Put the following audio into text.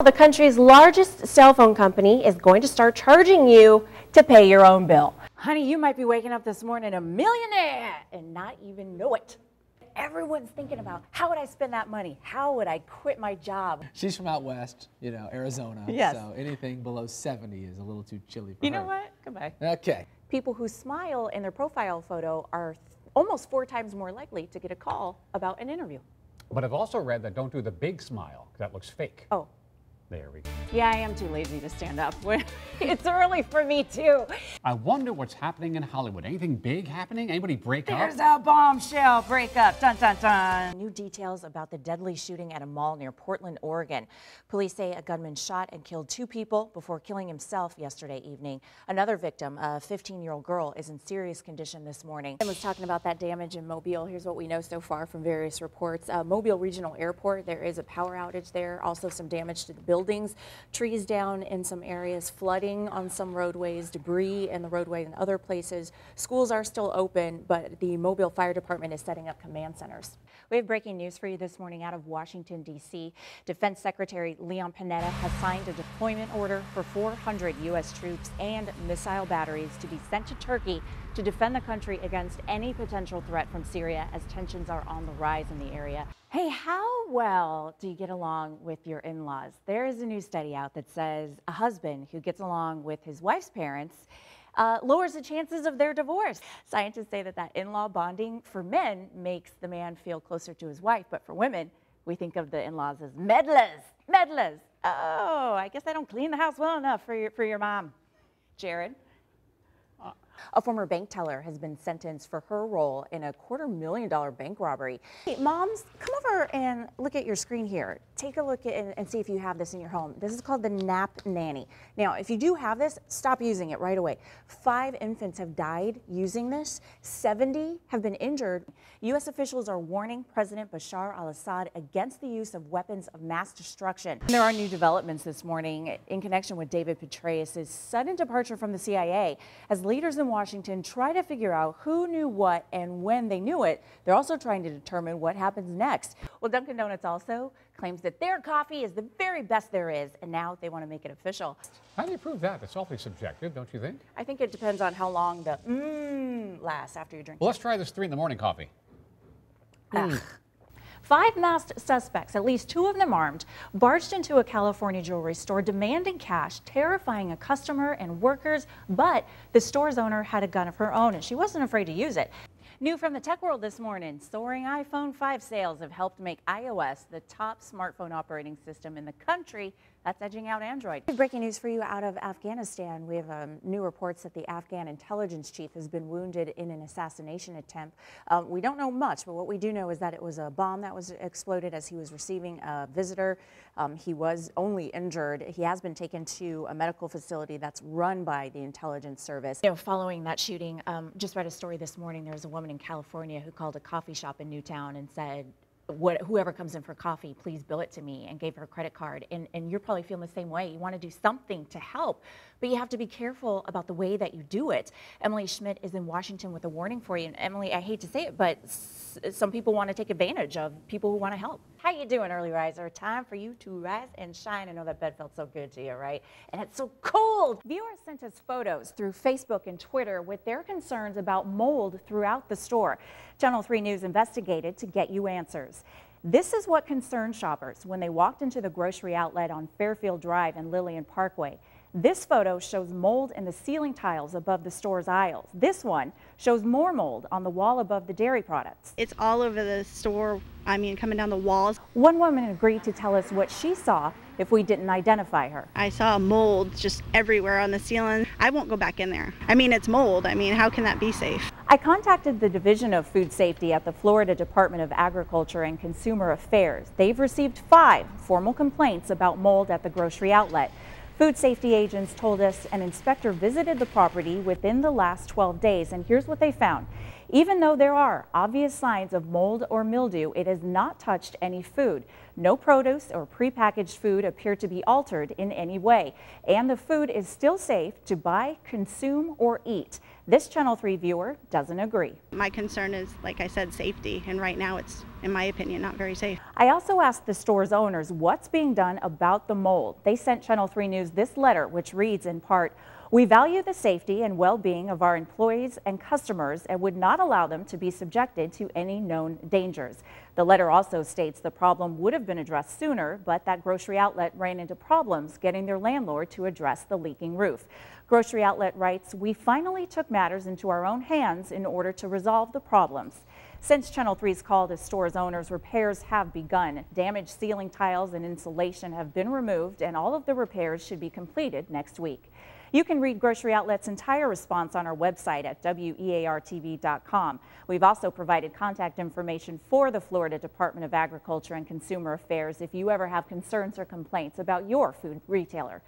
The country's largest cell phone company is going to start charging you to pay your own bill. Honey, you might be waking up this morning a millionaire and not even know it. Everyone's thinking about, how would I spend that money? How would I quit my job? She's from out west, you know, Arizona. Yes. So anything below 70 is a little too chilly for her. You know what? Goodbye. Okay. People who smile in their profile photo are almost 4 times more likely to get a call about an interview. But I've also read that don't do the big smile, 'cause that looks fake. Oh. There we go. Yeah, I am too lazy to stand up. It's early for me too. I wonder what's happening in Hollywood. Anything big happening? Anybody break up? There's a bombshell breakup. Dun, dun, dun. New details about the deadly shooting at a mall near Portland, Oregon. Police say a gunman shot and killed 2 people before killing himself yesterday evening. Another victim, a 15-year-old girl, is in serious condition this morning. I was talking about that damage in Mobile. Here's what we know so far from various reports. Mobile Regional Airport, there is a power outage there. Also some damage to the buildings, trees down in some areas, flooding on some roadways, debris in the roadway in other places. Schools are still open, but the Mobile Fire Department is setting up command centers. We have breaking news for you this morning out of Washington, D.C. Defense Secretary Leon Panetta has signed a deployment order for 400 U.S. troops and missile batteries to be sent to Turkey to defend the country against any potential threat from Syria as tensions are on the rise in the area. Hey, how well do you get along with your in-laws? There is a new study out that says a husband who gets along with his wife's parents lowers the chances of their divorce. Scientists say that in-law bonding for men makes the man feel closer to his wife, but for women, we think of the in-laws as meddlers. Meddlers. Oh, I guess I don't clean the house well enough for your mom. Jared? A former bank teller has been sentenced for her role in a $250,000 bank robbery. Hey, moms, come over and look at your screen here. Take a look at and see if you have this in your home. This is called the Nap Nanny. Now, if you do have this, stop using it right away. 5 infants have died using this. 70 have been injured. U.S. officials are warning President Bashar al-Assad against the use of weapons of mass destruction. There are new developments this morning in connection with David Petraeus' sudden departure from the CIA. As leaders in Washington try to figure out who knew what and when they knew it, they're also trying to determine what happens next. Well, Dunkin' Donuts also claims that their coffee is the very best there is, and now they want to make it official. How do you prove that? It's awfully subjective, don't you think? I think it depends on how long the lasts after you drink. Well, let's try this 3 in the morning coffee. 5 masked suspects, at least 2 of them armed, barged into a California jewelry store demanding cash, terrifying a customer and workers, but the store's owner had a gun of her own and she wasn't afraid to use it. New from the tech world this morning, soaring iPhone 5 sales have helped make iOS the top smartphone operating system in the country. That's edging out Android. Breaking news for you out of Afghanistan. We have new reports that the Afghan intelligence chief has been wounded in an assassination attempt. We don't know much, but what we do know is that it was a bomb that was exploded as he was receiving a visitor. He was only injured. He has been taken to a medical facility that's run by the intelligence service. You know, following that shooting, just read a story this morning. There was a woman in California who called a coffee shop in Newtown and said, whoever comes in for coffee, please bill it to me, and gave her a credit card. And you're probably feeling the same way. You want to do something to help, but you have to be careful about the way that you do it. Emily Schmidt is in Washington with a warning for you. And Emily, I hate to say it, but some people want to take advantage of people who want to help. How you doing, early riser? Time for you to rise and shine. I know that bed felt so good to you, right? And it's so cold. Viewers sent us photos through Facebook and Twitter with their concerns about mold throughout the store. Channel 3 News investigated to get you answers. This is what concerned shoppers when they walked into the grocery outlet on Fairfield Drive and Lillian Parkway. This photo shows mold in the ceiling tiles above the store's aisles. This one shows more mold on the wall above the dairy products. It's all over the store, I mean, coming down the walls. One woman agreed to tell us what she saw if we didn't identify her. I saw mold just everywhere on the ceiling. I won't go back in there. I mean, it's mold. I mean, how can that be safe? I contacted the Division of Food Safety at the Florida Department of Agriculture and Consumer Affairs. They've received 5 formal complaints about mold at the grocery outlet. Food safety agents told us an inspector visited the property within the last 12 days, and here's what they found. Even though there are obvious signs of mold or mildew, it has not touched any food. No produce or prepackaged food appear to be altered in any way, and the food is still safe to buy, consume, or eat. This Channel 3 viewer doesn't agree. My concern is, like I said, safety, and right now it's, in my opinion, not very safe. I also asked the store's owners what's being done about the mold. They sent Channel 3 News this letter, which reads in part, "We value the safety and well-being of our employees and customers and would not allow them to be subjected to any known dangers." The letter also states the problem would have been addressed sooner, but that grocery outlet ran into problems getting their landlord to address the leaking roof. Grocery Outlet writes, "We finally took matters into our own hands in order to resolve the problems." Since Channel 3's call to stores owners, repairs have begun. Damaged ceiling tiles and insulation have been removed, and all of the repairs should be completed next week. You can read Grocery Outlet's entire response on our website at weartv.com. We've also provided contact information for the Florida Department of Agriculture and Consumer Affairs if you ever have concerns or complaints about your food retailer.